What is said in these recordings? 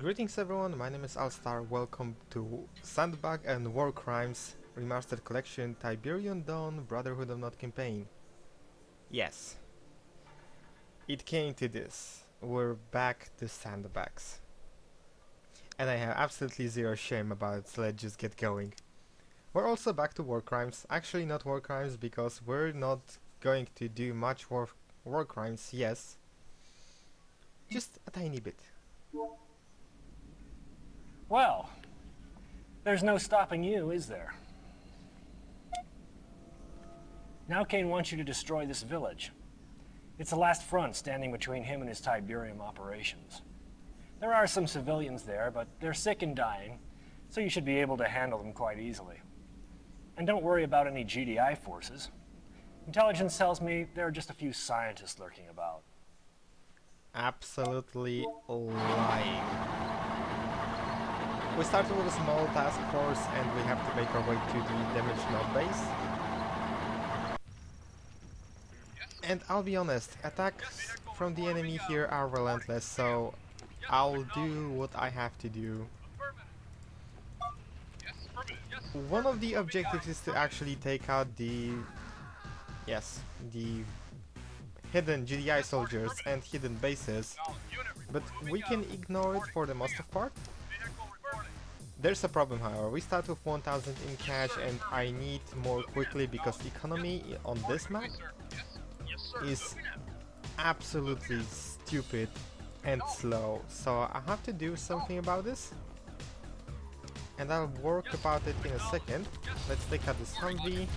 Greetings everyone, my name is Alstar, welcome to Sandbag and War Crimes Remastered Collection Tiberium Dawn Brotherhood of Not Campaign. Yes, it came to this. We're back to sandbags. And I have absolutely zero shame about it, so let's just get going. We're also back to War Crimes, actually not War Crimes because we're not going to do much war crimes, yes. Just a tiny bit. Well, there's no stopping you, is there? Now Kane wants you to destroy this village. It's the last front standing between him and his tiberium operations. There are some civilians there, but they're sick and dying, so you should be able to handle them quite easily. And don't worry about any GDI forces. Intelligence tells me there are just a few scientists lurking about. Absolutely lying. We started with a small task force and we have to make our way to the damaged node base. And I'll be honest, attacks from the enemy here are relentless, so I'll do what I have to do. One of the objectives is to actually take out the hidden GDI soldiers and hidden bases, but we can ignore it for the most of part. There's a problem, however. We start with 1000 in cash and I need more quickly because economy on this map is absolutely stupid and slow, so I have to do something about this and I'll work about it in a second. Let's take out this Humvee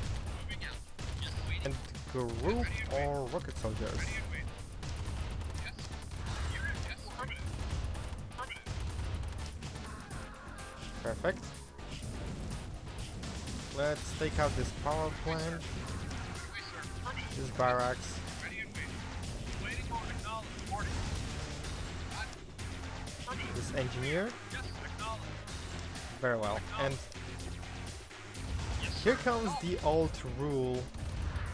and group or rocket soldiers. Perfect. Let's take out this power plant, this barracks. This engineer. Very well. And here comes the old rule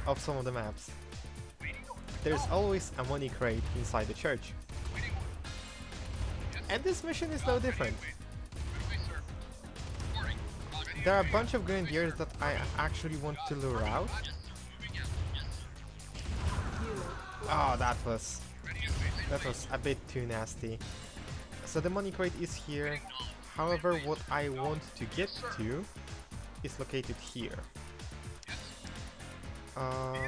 of some of the maps. There's always a money crate inside the church. And this mission is no different. There are a bunch of grenadiers that I actually want to lure out. Oh, that was a bit too nasty. So the money crate is here. However, what I want to get to is located here. I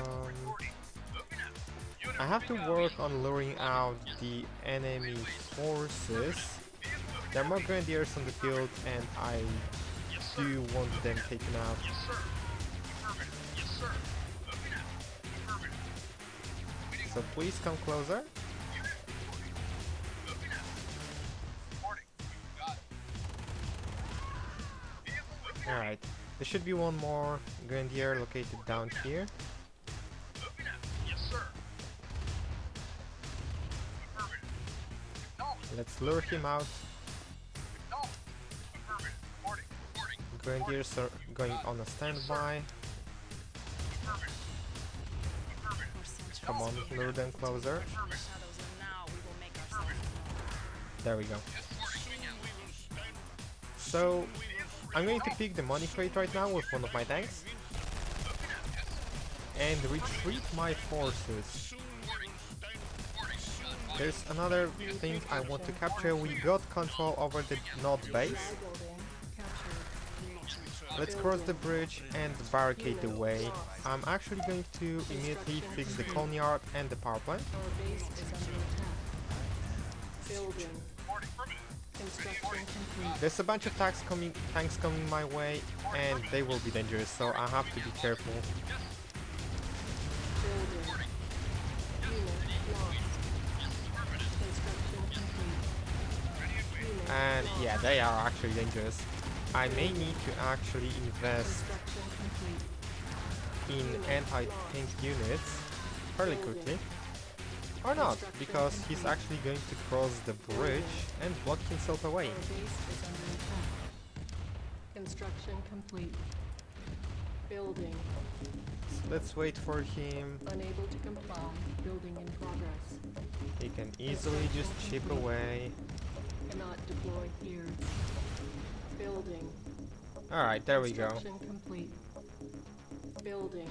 have to work on luring out the enemy forces. There are more grenadiers on the field and I do want them taken out. So please come closer. Alright, there should be one more grenadier located down here. Let's lure him out. Grenadiers are going on a standby. Come on, lure them closer. There we go. So, I'm going to pick the money crate right now with one of my tanks and retreat my forces. There's another thing I want to capture. We got control over the node base. Let's cross the bridge and barricade the way. I'm actually going to immediately fix the colony yard and the power plant. There's a bunch of tanks coming my way and they will be dangerous, so I have to be careful. And yeah, they are actually dangerous. I may need to actually invest in anti-tank units fairly quickly. Or not, because he's actually going to cross the bridge and block himself away. Construction complete. Building. So let's wait for him. Unable to comply. Building in progress. He can easily just chip away. Cannot deploy Alright, there we go. Construction complete. Building.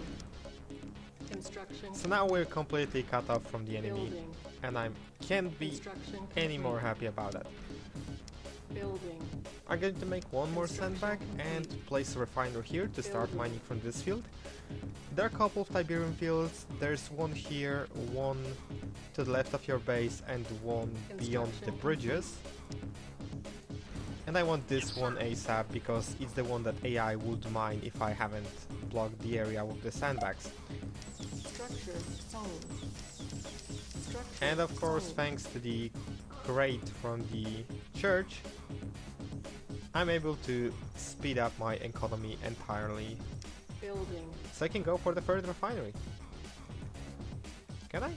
Construction So now we're completely cut off from the enemy, building. and I can't be Construction any more complete. happy about that. Building. I'm going to make one more sandbag and place a refiner here to start Building. mining from this field. There are a couple of tiberium fields. There's one here, one to the left of your base, and one beyond the Construction bridges. And I want this one ASAP because it's the one that AI would mine if I haven't blocked the area with the sandbags. Structure sold. Structure And of course, sold. thanks to the crate from the church, I'm able to speed up my economy entirely. Building. So I can go for the third refinery. Can I?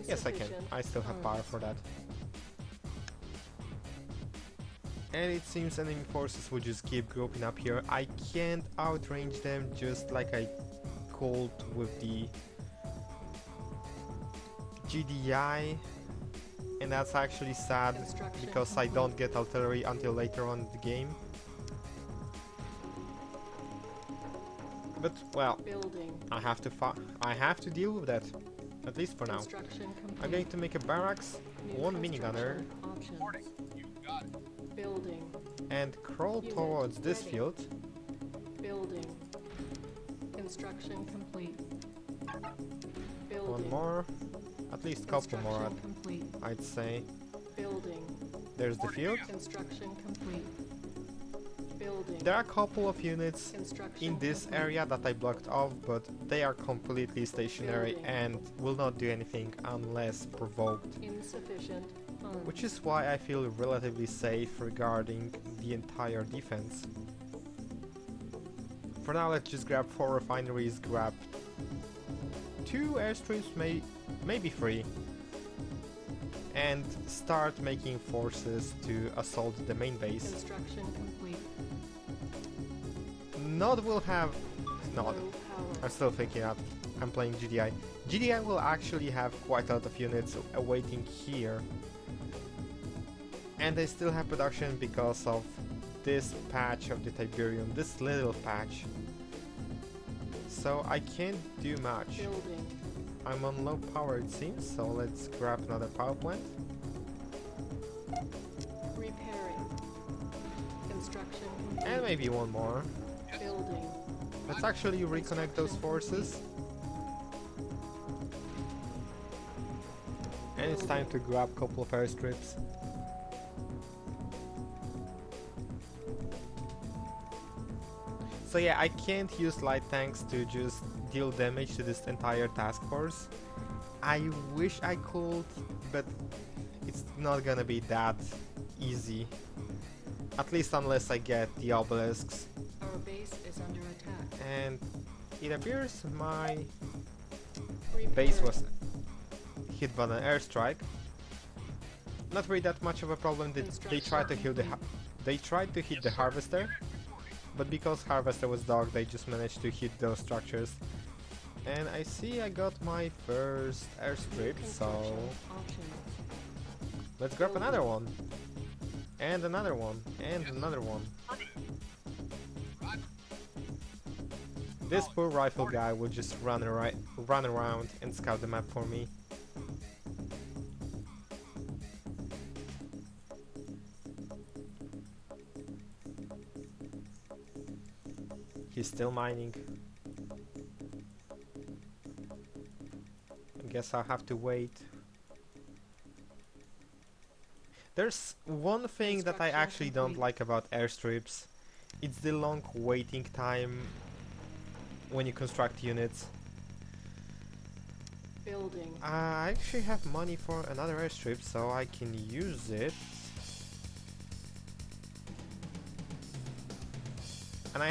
Yes, I can. Insufficient I still have power funds. for that. And it seems enemy forces will just keep grouping up here. I can't outrange them just like I could with the GDI. And that's actually sad Construction because I complete. don't get artillery until later on in the game. But well, Building. I have to deal with that, at least for now. Construction complete. I'm going to make a barracks, New one minigunner, construction options. Building. and crawl Unit towards this ready. field. Building. Construction complete. Building. One more, at least couple more, Construction complete. I'd say. Building. There's the field. Construction complete. Building. There are a couple of units Construction in this complete. area that I blocked off, but they are completely stationary Building. and will not do anything unless provoked. Insufficient funds. Which is why I feel relatively safe regarding the entire defense. For now, let's just grab 4 refineries, grab 2 airstrips, maybe 3, and start making forces to assault the main base. Construction complete. Nod will have... Nod. Low power. I'm still thinking that I'm playing GDI. GDI will actually have quite a lot of units awaiting here. And they still have production because of this patch of the tiberium, this little patch. So I can't do much. Building. I'm on low power it seems, so let's grab another power plant. Repairing. Construction complete. And maybe one more. Building. Let's actually reconnect those forces. And it's time to grab a couple of airstrips. So yeah, I can't use light tanks to just deal damage to this entire task force. I wish I could, but it's not gonna be that easy. At least unless I get the obelisks. Our base is under attack. And it appears my Repairing. base was hit by an airstrike. Not really that much of a problem. They tried to hit the harvester, but because harvester was dog, they just managed to hit those structures. And I see I got my first airstrip, so Construction options. let's grab another one. And another one. And another one. This poor rifle guy will just run around and scout the map for me. He's still mining. I guess I'll have to wait. There's one thing that I Construction actually don't complete. like about airstrips. It's the long waiting time when you construct units. Building. I actually have money for another airstrip, so I can use it. And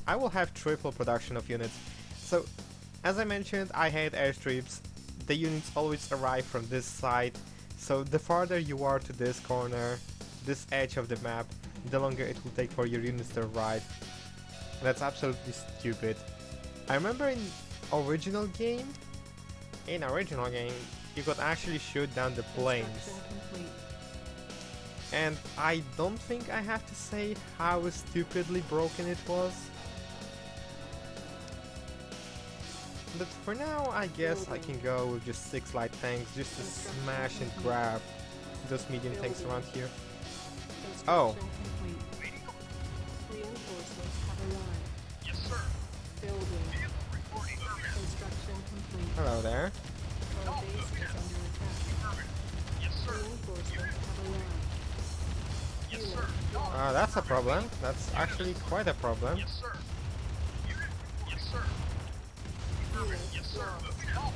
I will have triple production of units. So, as I mentioned, I hate airstrips. The units always arrive from this side. So the farther you are to this corner, this edge of the map, the longer it will take for your units to arrive. That's absolutely stupid. I remember in original game, you could actually shoot down the planes. Construction complete. And I don't think I have to say how stupidly broken it was. But for now, I guess I can go with just 6 light tanks just to smash and grab those medium tanks around here. Oh. Construction complete. Reinforcements have arrived. Yes, sir. Building. Vehicle reporting. Construction complete. Hello there. Our base is under attack. Yes, sir. Reinforcements have arrived. Yes, sir. That's a problem. That's actually quite a problem. Yes, sir. Unit. Yes, sir. Unit Yes, sir. lost. Moving out.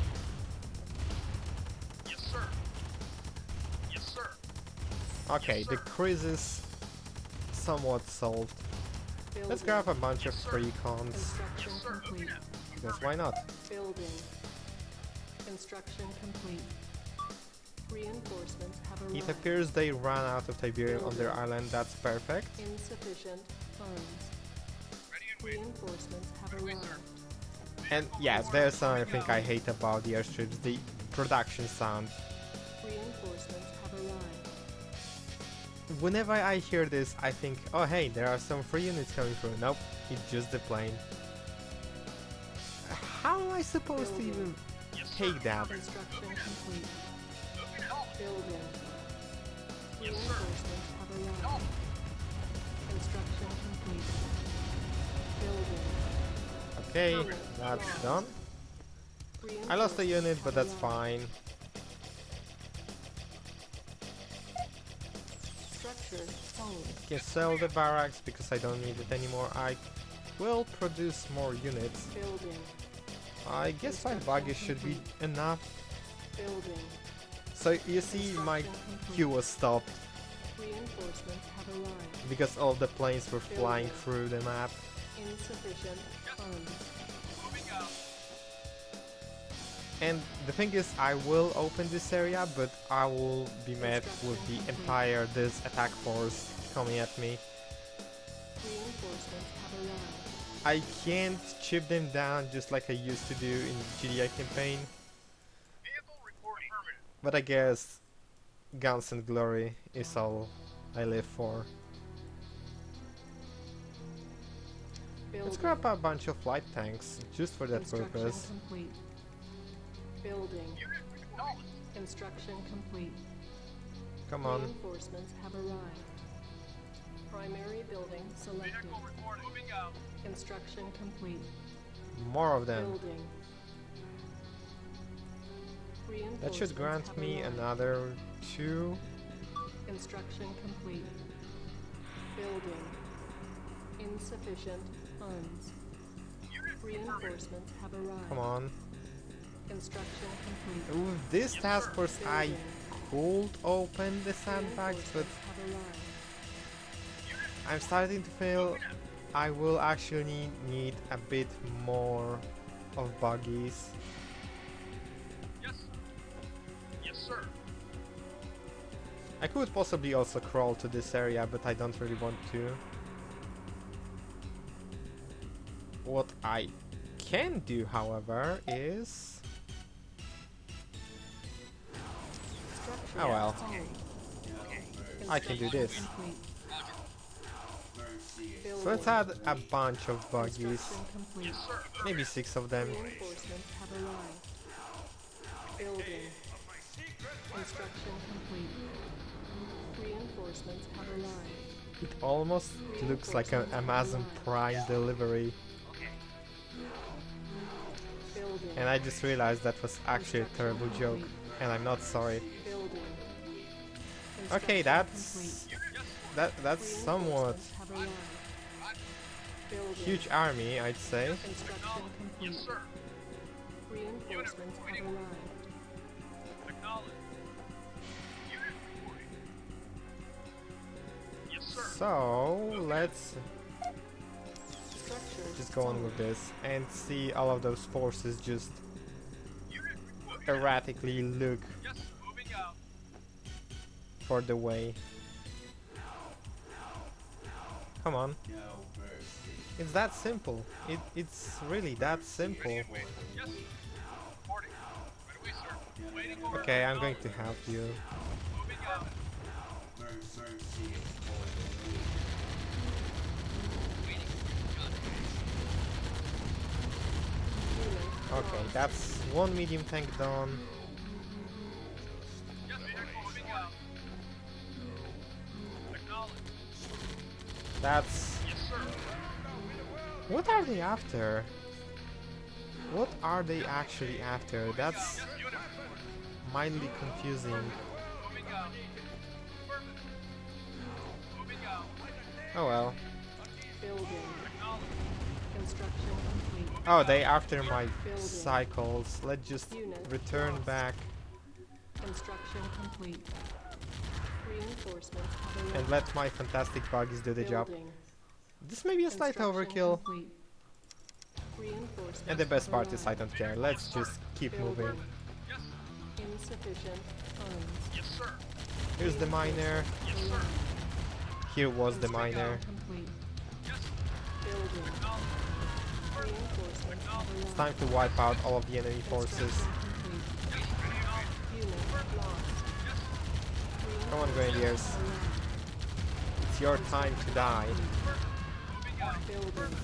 Yes, sir. Yes, sir. Okay, the quiz is somewhat solved. Let's grab a bunch of precons, Construction Yes, sir. complete. because why not? Building. Construction complete. Reinforcements have arrived. It appears they ran out of tiberium on their island, that's perfect. Insufficient funds. Ready and waiting. Reinforcements have arrived. And yeah, there's something I think I hate about the airstrips, the production sound. Reinforcements have arrived. Whenever I hear this, I think, oh hey, there are some free units coming through. Nope, it's just the plane. How am I supposed to even Yes, sir. take that? Construction complete. Moving out. Building. Yes, sir. Reinforcements have arrived. Construction complete. Building. Okay, that's done. I lost a unit, but that's fine. Structure sold. Can sell the barracks because I don't need it anymore. I will produce more units. Building. I guess 5 buggies should be enough. Building. So you see my queue was stopped Reinforcements have arrived. because all the planes were flying through the map. Insufficient funds. Moving out. And the thing is, I will open this area, but I will be met with the entire this attack force coming at me. Reinforcements have arrived. I can't chip them down just like I used to do in GDI campaign, Vehicle reporting. Permanent. but I guess guns and glory is all I live for. Let's Building. grab a bunch of light tanks just for that Construction purpose. complete. Building. Unit acknowledged. Construction complete. Come on. Reinforcements have arrived. Primary building selected. Vehicle reporting. Moving out. Construction complete. More of them. Building. That should Reinforcements grant have me arrived. another 2. Construction complete. Building. Insufficient funds. Unit Reinforcements have arrived. Come on. Construction complete. With this task force I could open the sandbags, but Reinforcements have arrived. I'm starting to feel I will actually need a bit more of buggies. Yes. Yes, sir. I could possibly also crawl to this area, but I don't really want to. What I can do, however, is... Structure Oh well, sold. I can do this. Complete. So let's add a bunch of buggies, Construction complete. maybe 6 of them. Reinforcements have arrived. Building. Construction complete. Reinforcements have arrived. It almost looks like an Amazon Prime delivery, Building. and I just realized that was actually a terrible joke, and I'm not sorry. Building. Okay, Construction that's that's complete. somewhat Reinforcements have arrived. Building. huge army, I'd say. Construction complete. Yes, sir. Reinforcements have arrived. Acknowledged. Unit reporting. Yes, sir. So let's Structure just go on sold. with this and see all of those forces just Unit reporting. erratically look Yes, moving out. for the way. Come on. It's that simple. It's really that simple. Yes. Reporting. Right away, sir. Waiting order. Okay, I'm going to help you. Moving out. Okay, that's one medium tank done. Yes, vehicle moving out. Acknowledged. That's... Yes, sir. What are they after? What are they actually after? That's Yes, unit. mildly confusing. Moving out. Affirmative. Moving out. Oh well. Building. Acknowledged. Construction complete. Oh, they after my cycles. Let's just Unit return lost. back Construction complete. Reinforcements have and arrived. let my fantastic buggies do the job. Building. This may be a slight Construction overkill, complete. Reinforcements and the best have part is I arrived. don't care. Let's just keep moving. Building. Yes. Insufficient funds. Yes, sir. Here's the miner. Yes, sir. Here was the Construction miner. complete. Yes. Building. Acknowledged. Reinforcements have It's arrived. time to wipe out all of the enemy forces. Construction complete. Unit lost. Come on, Grenadiers. It's your time to die. Moving out. Building.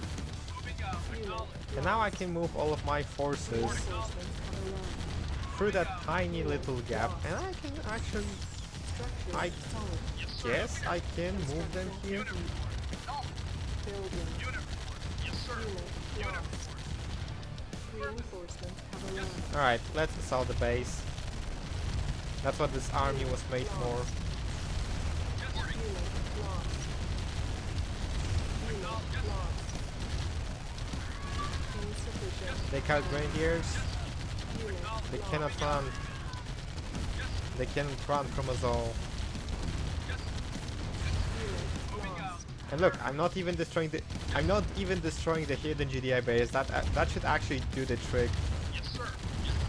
Moving out. Acknowledged. And now I can move all of my forces Reinforcements have arrived. through that tiny little gap, and I can actually, Structure I solid. Yes, sir. guess I can move them here. Building. Unit report. Yes, sir. Unit lost. Reinforcements have arrived. Alright, let's assault the base. That's what this army was made for. Yes, sir. Unit lost. Unit lost. Insufficient. They cut Grenadiers. Unit They lost. cannot run. They cannot run from us all. Unit lost. And look, I'm not even destroying the hidden GDI base. That should actually do the trick. Yes, sir.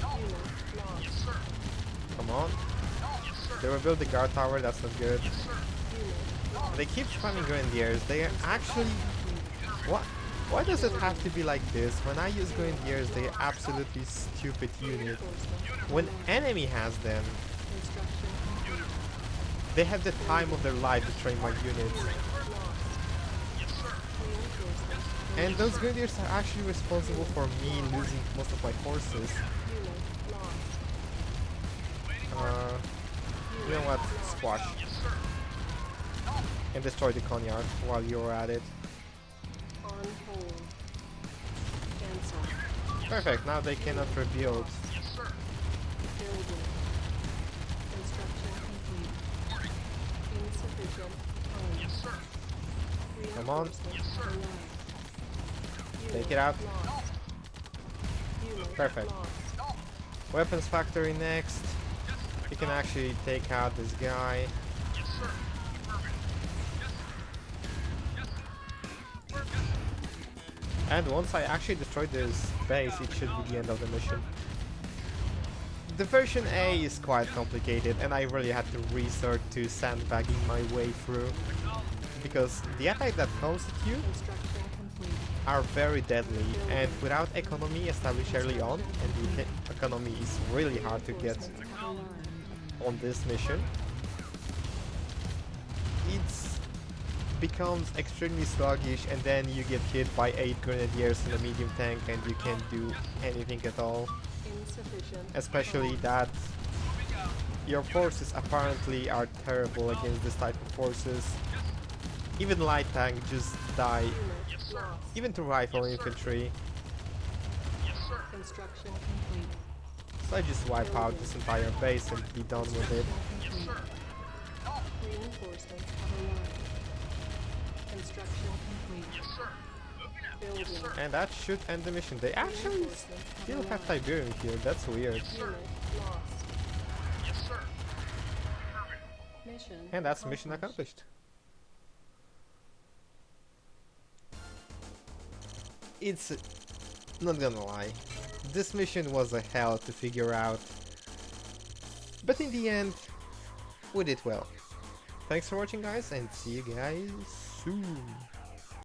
Unit lost. Yes, sir. Come on. Yes, sir. They rebuilt the guard tower, that's not good. Yes, sir. Unit lost. They keep spamming Grenadiers. They are actually... What? Why does it have to be like this? When I use Grenadiers, they are absolutely stupid unit. Reinforcements When enemy has them, construction complete. they have the time of their life to train my units. Lost. Yes, sir. Reinforcements. And those Grenadiers are actually responsible for me losing most of my forces. Unit lost. You know what? Squash. Yes, sir. And destroy the Conyard while you're at it. On hold. Cancel. Perfect, now they cannot rebuild. Yes, sir. Building. Construction complete. Insufficient funds. Yes, sir. Come on. Reinforcements have arrived. Take Unit it out. lost. Unit Perfect. lost. Weapons factory next. We can actually take out this guy. Yes, sir. Affirmative. Yes. Yes. Yes. And once I actually destroy this base, it should be the end of the mission. The version A is quite complicated, and I really had to resort to sandbagging my way through. Because the attack that comes at you Construction complete. are very deadly, and without economy established early on, and the economy is really hard to get Reinforcements have arrived. on this mission, it becomes extremely sluggish, and then you get hit by 8 grenadiers in a medium tank and you can't do anything at all. Insufficient. Especially that your forces apparently are terrible against this type of forces. Even light tank just die, Unit lost. even to rifle infantry. Yes, sir. Construction complete. So I just wipe out this entire base and be done with it. Yes, sir. Reinforcements have arrived. Construction complete. Yes, sir. Moving out. Building. Yes, sir. And that should end the mission. They actually Reinforcements still have arrived. Tiberium here, that's weird. Unit lost. Yes, sir. Affirmative. Mission And that's mission accomplished. It's not gonna lie, this mission was a hell to figure out, but in the end, we did well. Thanks for watching guys, and see you guys soon.